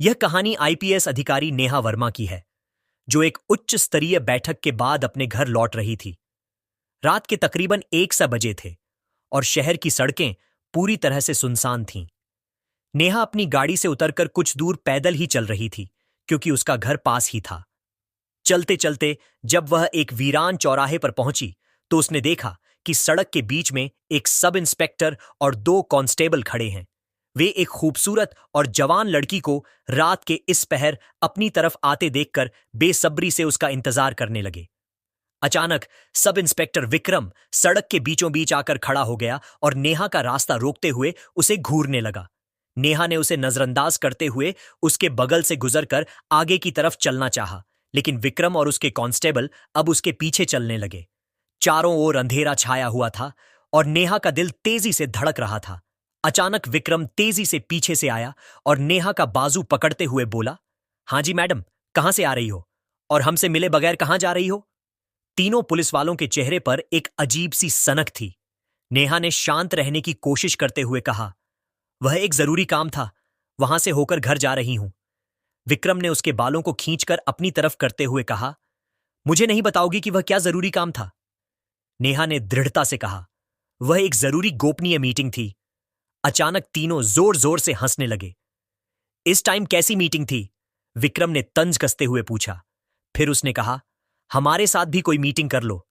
यह कहानी आईपीएस अधिकारी नेहा वर्मा की है, जो एक उच्च स्तरीय बैठक के बाद अपने घर लौट रही थी। रात के तकरीबन 1 बजे थे और शहर की सड़कें पूरी तरह से सुनसान थीं। नेहा अपनी गाड़ी से उतरकर कुछ दूर पैदल ही चल रही थी, क्योंकि उसका घर पास ही था। चलते चलते जब वह एक वीरान चौराहे पर पहुंची, तो उसने देखा कि सड़क के बीच में एक सब इंस्पेक्टर और 2 कांस्टेबल खड़े हैं। वे एक खूबसूरत और जवान लड़की को रात के इस पहर अपनी तरफ आते देखकर बेसब्री से उसका इंतजार करने लगे। अचानक सब इंस्पेक्टर विक्रम सड़क के बीचों बीच आकर खड़ा हो गया और नेहा का रास्ता रोकते हुए उसे घूरने लगा। नेहा ने उसे नजरअंदाज करते हुए उसके बगल से गुजरकर आगे की तरफ चलना चाहा, लेकिन विक्रम और उसके कांस्टेबल अब उसके पीछे चलने लगे। चारों ओर अंधेरा छाया हुआ था और नेहा का दिल तेजी से धड़क रहा था। अचानक विक्रम तेजी से पीछे से आया और नेहा का बाजू पकड़ते हुए बोला, "हाँ जी मैडम, कहां से आ रही हो और हमसे मिले बगैर कहां जा रही हो?" तीनों पुलिस वालों के चेहरे पर एक अजीब सी सनक थी। नेहा ने शांत रहने की कोशिश करते हुए कहा, "वह एक जरूरी काम था, वहां से होकर घर जा रही हूं।" विक्रम ने उसके बालों को खींचकर अपनी तरफ करते हुए कहा, "मुझे नहीं बताओगी कि वह क्या जरूरी काम था?" नेहा ने दृढ़ता से कहा, "वह एक जरूरी गोपनीय मीटिंग थी।" अचानक तीनों जोर जोर से हंसने लगे। "इस टाइम कैसी मीटिंग थी?" विक्रम ने तंज कसते हुए पूछा। फिर उसने कहा, "हमारे साथ भी कोई मीटिंग कर लो।"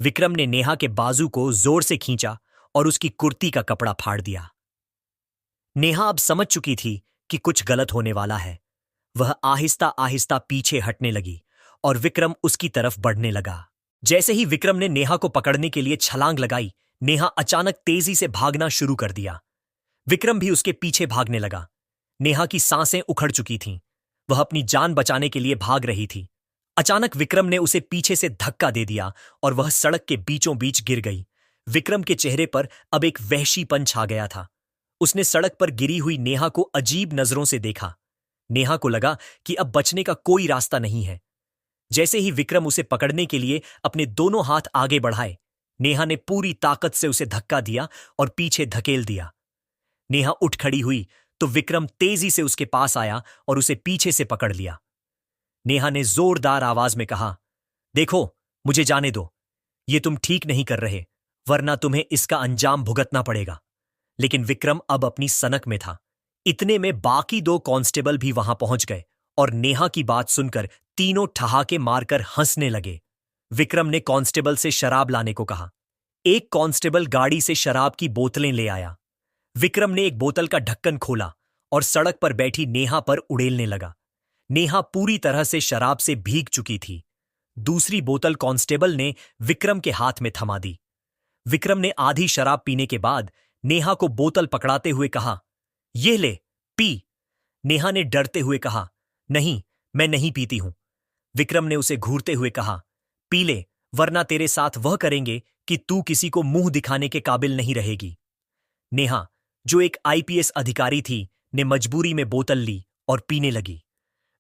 विक्रम ने नेहा के बाजू को जोर से खींचा और उसकी कुर्ती का कपड़ा फाड़ दिया। नेहा अब समझ चुकी थी कि कुछ गलत होने वाला है। वह आहिस्ता आहिस्ता पीछे हटने लगी और विक्रम उसकी तरफ बढ़ने लगा। जैसे ही विक्रम ने नेहा को पकड़ने के लिए छलांग लगाई, नेहा अचानक तेजी से भागना शुरू कर दिया। विक्रम भी उसके पीछे भागने लगा। नेहा की सांसें उखड़ चुकी थीं। वह अपनी जान बचाने के लिए भाग रही थी। अचानक विक्रम ने उसे पीछे से धक्का दे दिया और वह सड़क के बीचों बीच गिर गई। विक्रम के चेहरे पर अब एक वहशीपन छा गया था। उसने सड़क पर गिरी हुई नेहा को अजीब नजरों से देखा। नेहा को लगा कि अब बचने का कोई रास्ता नहीं है। जैसे ही विक्रम उसे पकड़ने के लिए अपने दोनों हाथ आगे बढ़ाए, नेहा ने पूरी ताकत से उसे धक्का दिया और पीछे धकेल दिया। नेहा उठ खड़ी हुई तो विक्रम तेजी से उसके पास आया और उसे पीछे से पकड़ लिया। नेहा ने जोरदार आवाज में कहा, "देखो, मुझे जाने दो। ये तुम ठीक नहीं कर रहे, वरना तुम्हें इसका अंजाम भुगतना पड़ेगा।" लेकिन विक्रम अब अपनी सनक में था। इतने में बाकी 2 कांस्टेबल भी वहां पहुंच गए और नेहा की बात सुनकर तीनों ठहाके मारकर हंसने लगे। विक्रम ने कांस्टेबल से शराब लाने को कहा। एक कांस्टेबल गाड़ी से शराब की बोतलें ले आया। विक्रम ने एक बोतल का ढक्कन खोला और सड़क पर बैठी नेहा पर उड़ेलने लगा। नेहा पूरी तरह से शराब से भीग चुकी थी। दूसरी बोतल कांस्टेबल ने विक्रम के हाथ में थमा दी। विक्रम ने आधी शराब पीने के बाद नेहा को बोतल पकड़ाते हुए कहा, "ये ले, पी।" नेहा ने डरते हुए कहा, "नहीं, मैं नहीं पीती हूं।" विक्रम ने उसे घूरते हुए कहा, "पी ले, वरना तेरे साथ वह करेंगे कि तू किसी को मुंह दिखाने के काबिल नहीं रहेगी।" नेहा, जो एक आईपीएस अधिकारी थी, ने मजबूरी में बोतल ली और पीने लगी।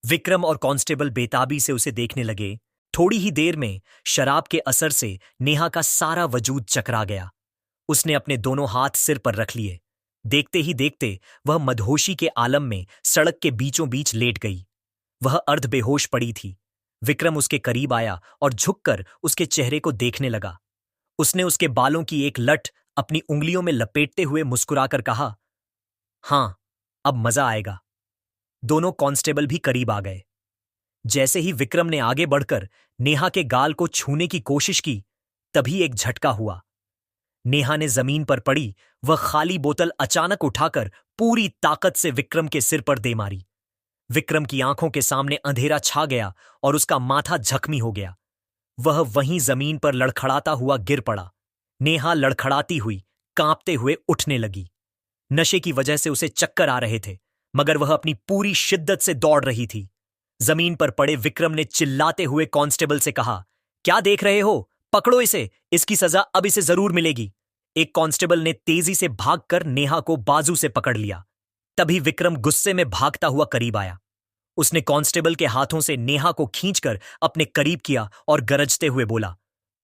विक्रम और कांस्टेबल बेताबी से उसे देखने लगे। थोड़ी ही देर में शराब के असर से नेहा का सारा वजूद चकरा गया। उसने अपने दोनों हाथ सिर पर रख लिए। देखते ही देखते वह मदहोशी के आलम में सड़क के बीचों बीच लेट गई। वह अर्ध बेहोश पड़ी थी। विक्रम उसके करीब आया और झुककर उसके चेहरे को देखने लगा। उसने उसके बालों की एक लट अपनी उंगलियों में लपेटते हुए मुस्कुराकर कहा, "हां, अब मजा आएगा।" दोनों कांस्टेबल भी करीब आ गए। जैसे ही विक्रम ने आगे बढ़कर नेहा के गाल को छूने की कोशिश की, तभी एक झटका हुआ। नेहा ने जमीन पर पड़ी वह खाली बोतल अचानक उठाकर पूरी ताकत से विक्रम के सिर पर दे मारी। विक्रम की आंखों के सामने अंधेरा छा गया और उसका माथा जख्मी हो गया। वह वहीं जमीन पर लड़खड़ाता हुआ गिर पड़ा। नेहा लड़खड़ाती हुई, कांपते हुए उठने लगी। नशे की वजह से उसे चक्कर आ रहे थे, मगर वह अपनी पूरी शिद्दत से दौड़ रही थी। जमीन पर पड़े विक्रम ने चिल्लाते हुए कांस्टेबल से कहा, "क्या देख रहे हो? पकड़ो इसे, इसकी सजा अब इसे जरूर मिलेगी।" एक कांस्टेबल ने तेजी से भागकर नेहा को बाजू से पकड़ लिया। तभी विक्रम गुस्से में भागता हुआ करीब आया। उसने कांस्टेबल के हाथों से नेहा को खींचकर अपने करीब किया और गरजते हुए बोला,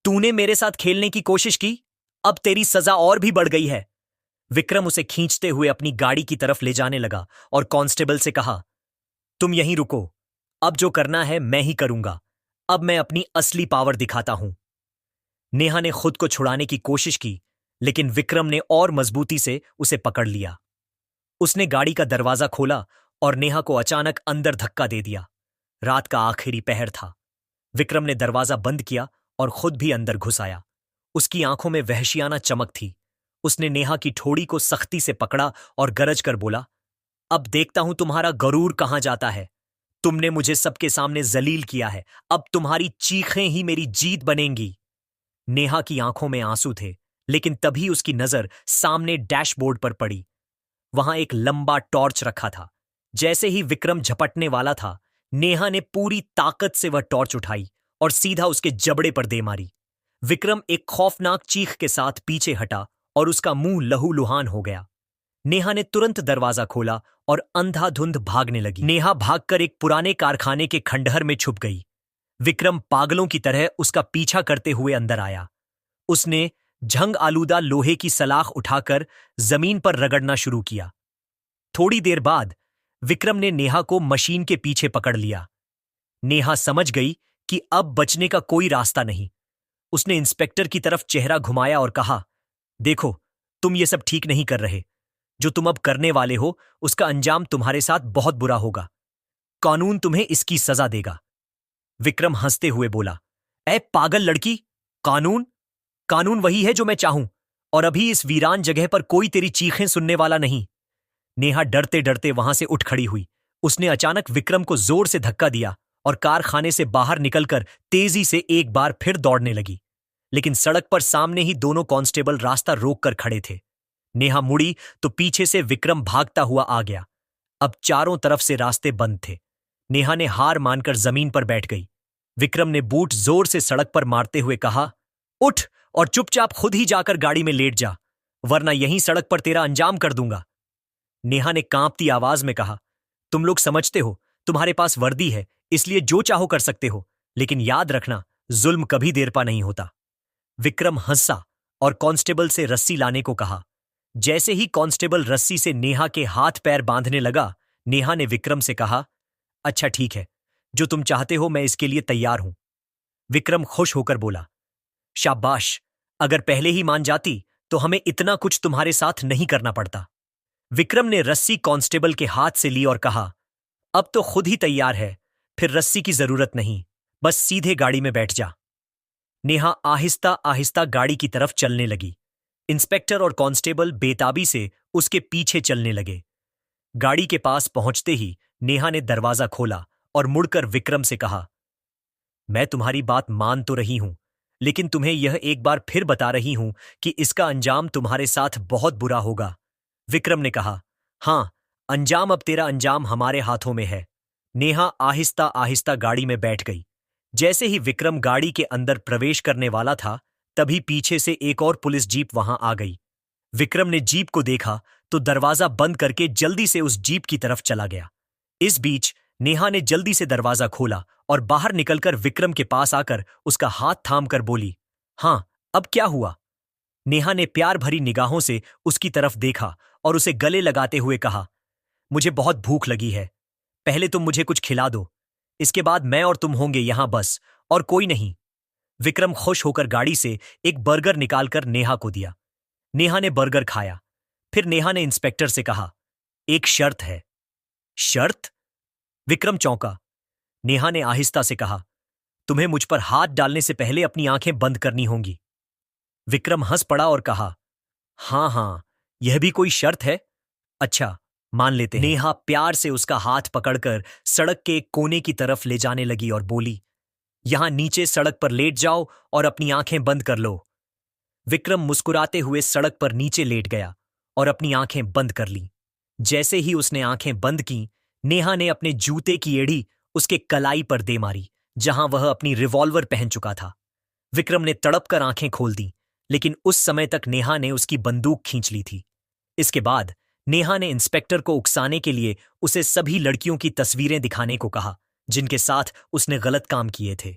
"तूने मेरे साथ खेलने की कोशिश की, अब तेरी सजा और भी बढ़ गई है।" विक्रम उसे खींचते हुए अपनी गाड़ी की तरफ ले जाने लगा और कांस्टेबल से कहा, तुम यहीं रुको। अब जो करना है मैं ही करूंगा। अब मैं अपनी असली पावर दिखाता हूं। नेहा ने खुद को छुड़ाने की कोशिश की, लेकिन विक्रम ने और मजबूती से उसे पकड़ लिया। उसने गाड़ी का दरवाजा खोला और नेहा को अचानक अंदर धक्का दे दिया। रात का आखिरी पहर था। विक्रम ने दरवाजा बंद किया और खुद भी अंदर घुस आया। उसकी आंखों में वहशियाना चमक थी। उसने नेहा की ठोड़ी को सख्ती से पकड़ा और गरज कर बोला, अब देखता हूं तुम्हारा गरूर कहां जाता है। तुमने मुझे सबके सामने जलील किया है। अब तुम्हारी चीखें ही मेरी जीत बनेंगी। नेहा की आंखों में आंसू थे, लेकिन तभी उसकी नजर सामने डैशबोर्ड पर पड़ी। वहां एक लंबा टॉर्च रखा था। जैसे ही विक्रम झपटने वाला था, नेहा ने पूरी ताकत से वह टॉर्च उठाई और सीधा उसके जबड़े पर दे मारी। विक्रम एक खौफनाक चीख के साथ पीछे हटा और उसका मुंह लहूलुहान हो गया। नेहा ने तुरंत दरवाजा खोला और अंधाधुंध भागने लगी। नेहा भागकर एक पुराने कारखाने के खंडहर में छुप गई। विक्रम पागलों की तरह उसका पीछा करते हुए अंदर आया। उसने झंग आलूदा लोहे की सलाख उठाकर जमीन पर रगड़ना शुरू किया। थोड़ी देर बाद विक्रम ने नेहा को मशीन के पीछे पकड़ लिया। नेहा समझ गई कि अब बचने का कोई रास्ता नहीं। उसने इंस्पेक्टर की तरफ चेहरा घुमाया और कहा, देखो, तुम ये सब ठीक नहीं कर रहे। जो तुम अब करने वाले हो उसका अंजाम तुम्हारे साथ बहुत बुरा होगा। कानून तुम्हें इसकी सजा देगा। विक्रम हंसते हुए बोला, ऐ पागल लड़की, कानून? कानून वही है जो मैं चाहूं, और अभी इस वीरान जगह पर कोई तेरी चीखें सुनने वाला नहीं। नेहा डरते डरते वहां से उठ खड़ी हुई। उसने अचानक विक्रम को जोर से धक्का दिया और कारखाने से बाहर निकलकर तेजी से एक बार फिर दौड़ने लगी। लेकिन सड़क पर सामने ही दोनों कांस्टेबल रास्ता रोककर खड़े थे। नेहा मुड़ी तो पीछे से विक्रम भागता हुआ आ गया। अब चारों तरफ से रास्ते बंद थे। नेहा ने हार मानकर जमीन पर बैठ गई। विक्रम ने बूट जोर से सड़क पर मारते हुए कहा, उठ और चुपचाप खुद ही जाकर गाड़ी में लेट जा, वरना यहीं सड़क पर तेरा अंजाम कर दूंगा। नेहा ने कांपती आवाज में कहा, तुम लोग समझते हो तुम्हारे पास वर्दी है, इसलिए जो चाहो कर सकते हो, लेकिन याद रखना, जुल्म कभी देर पा नहीं होता। विक्रम हंसा और कांस्टेबल से रस्सी लाने को कहा। जैसे ही कांस्टेबल रस्सी से नेहा के हाथ पैर बांधने लगा, नेहा ने विक्रम से कहा, अच्छा ठीक है, जो तुम चाहते हो मैं इसके लिए तैयार हूं। विक्रम खुश होकर बोला, शाबाश, अगर पहले ही मान जाती तो हमें इतना कुछ तुम्हारे साथ नहीं करना पड़ता। विक्रम ने रस्सी कांस्टेबल के हाथ से ली और कहा, अब तो खुद ही तैयार है, फिर रस्सी की जरूरत नहीं, बस सीधे गाड़ी में बैठ जा। नेहा आहिस्ता आहिस्ता गाड़ी की तरफ चलने लगी। इंस्पेक्टर और कांस्टेबल बेताबी से उसके पीछे चलने लगे। गाड़ी के पास पहुंचते ही नेहा ने दरवाजा खोला और मुड़कर विक्रम से कहा, मैं तुम्हारी बात मान तो रही हूं, लेकिन तुम्हें यह एक बार फिर बता रही हूं कि इसका अंजाम तुम्हारे साथ बहुत बुरा होगा। विक्रम ने कहा, हां, अंजाम अब तेरा अंजाम हमारे हाथों में है। नेहा आहिस्ता आहिस्ता गाड़ी में बैठ गई। जैसे ही विक्रम गाड़ी के अंदर प्रवेश करने वाला था, तभी पीछे से एक और पुलिस जीप वहां आ गई। विक्रम ने जीप को देखा तो दरवाजा बंद करके जल्दी से उस जीप की तरफ चला गया। इस बीच नेहा ने जल्दी से दरवाजा खोला और बाहर निकलकर विक्रम के पास आकर उसका हाथ थाम कर बोली, हां, अब क्या हुआ? नेहा ने प्यार भरी निगाहों से उसकी तरफ देखा और उसे गले लगाते हुए कहा, मुझे बहुत भूख लगी है, पहले तुम मुझे कुछ खिला दो, इसके बाद मैं और तुम होंगे यहां बस, और कोई नहीं। विक्रम खुश होकर गाड़ी से एक बर्गर निकालकर नेहा को दिया। नेहा ने बर्गर खाया। फिर नेहा ने इंस्पेक्टर से कहा, एक शर्त है। शर्त? विक्रम चौंका। नेहा ने आहिस्ता से कहा, तुम्हें मुझ पर हाथ डालने से पहले अपनी आंखें बंद करनी होंगी। विक्रम हंस पड़ा और कहा, हां हां, यह भी कोई शर्त है? अच्छा, मान लेते हैं। नेहा प्यार से उसका हाथ पकड़कर सड़क के एक कोने की तरफ ले जाने लगी और बोली, यहां नीचे सड़क पर लेट जाओ और अपनी आंखें बंद कर लो। विक्रम मुस्कुराते हुए सड़क पर नीचे लेट गया और अपनी आंखें बंद कर लीं। जैसे ही उसने आंखें बंद की, नेहा ने अपने जूते की एड़ी उसके कलाई पर दे मारी, जहां वह अपनी रिवॉल्वर पहन चुका था। विक्रम ने तड़प कर आंखें खोल दी, लेकिन उस समय तक नेहा ने उसकी बंदूक खींच ली थी। इसके बाद नेहा ने इंस्पेक्टर को उकसाने के लिए उसे सभी लड़कियों की तस्वीरें दिखाने को कहा जिनके साथ उसने गलत काम किए थे।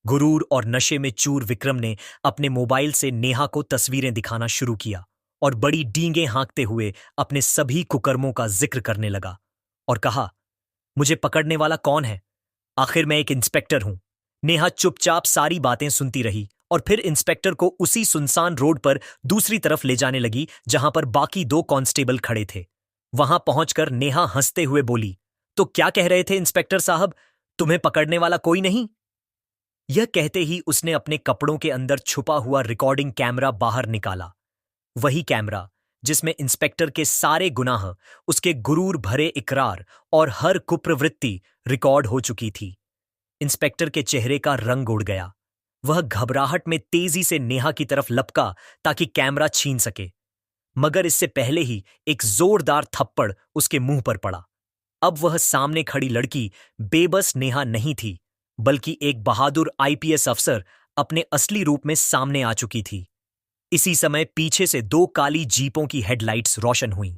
गुरूर और नशे में चूर विक्रम ने अपने मोबाइल से नेहा को तस्वीरें दिखाना शुरू किया और बड़ी डींगें हाँकते हुए अपने सभी कुकर्मों का जिक्र करने लगा और कहा, मुझे पकड़ने वाला कौन है? आखिर मैं एक इंस्पेक्टर हूं। नेहा चुपचाप सारी बातें सुनती रही और फिर इंस्पेक्टर को उसी सुनसान रोड पर दूसरी तरफ ले जाने लगी जहां पर बाकी दो कांस्टेबल खड़े थे। वहां पहुंचकर नेहा हंसते हुए बोली, तो क्या कह रहे थे इंस्पेक्टर साहब, तुम्हें पकड़ने वाला कोई नहीं? यह कहते ही उसने अपने कपड़ों के अंदर छुपा हुआ रिकॉर्डिंग कैमरा बाहर निकाला। वही कैमरा जिसमें इंस्पेक्टर के सारे गुनाह, उसके गुरूर भरे इकरार और हर कुप्रवृत्ति रिकॉर्ड हो चुकी थी। इंस्पेक्टर के चेहरे का रंग उड़ गया। वह घबराहट में तेजी से नेहा की तरफ लपका ताकि कैमरा छीन सके, मगर इससे पहले ही एक जोरदार थप्पड़ उसके मुंह पर पड़ा। अब वह सामने खड़ी लड़की बेबस नेहा नहीं थी, बल्कि एक बहादुर आईपीएस अफसर अपने असली रूप में सामने आ चुकी थी। इसी समय पीछे से दो काली जीपों की हेडलाइट्स रोशन हुईं।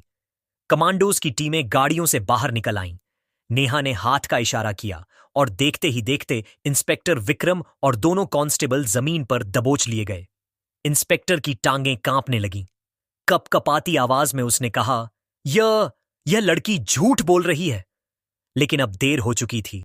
कमांडोज की टीमें गाड़ियों से बाहर निकल आईं। नेहा ने हाथ का इशारा किया और देखते ही देखते इंस्पेक्टर विक्रम और दोनों कांस्टेबल जमीन पर दबोच लिए गए। इंस्पेक्टर की टांगें कांपने लगीं। कपकपाती आवाज में उसने कहा, यह लड़की झूठ बोल रही है। लेकिन अब देर हो चुकी थी।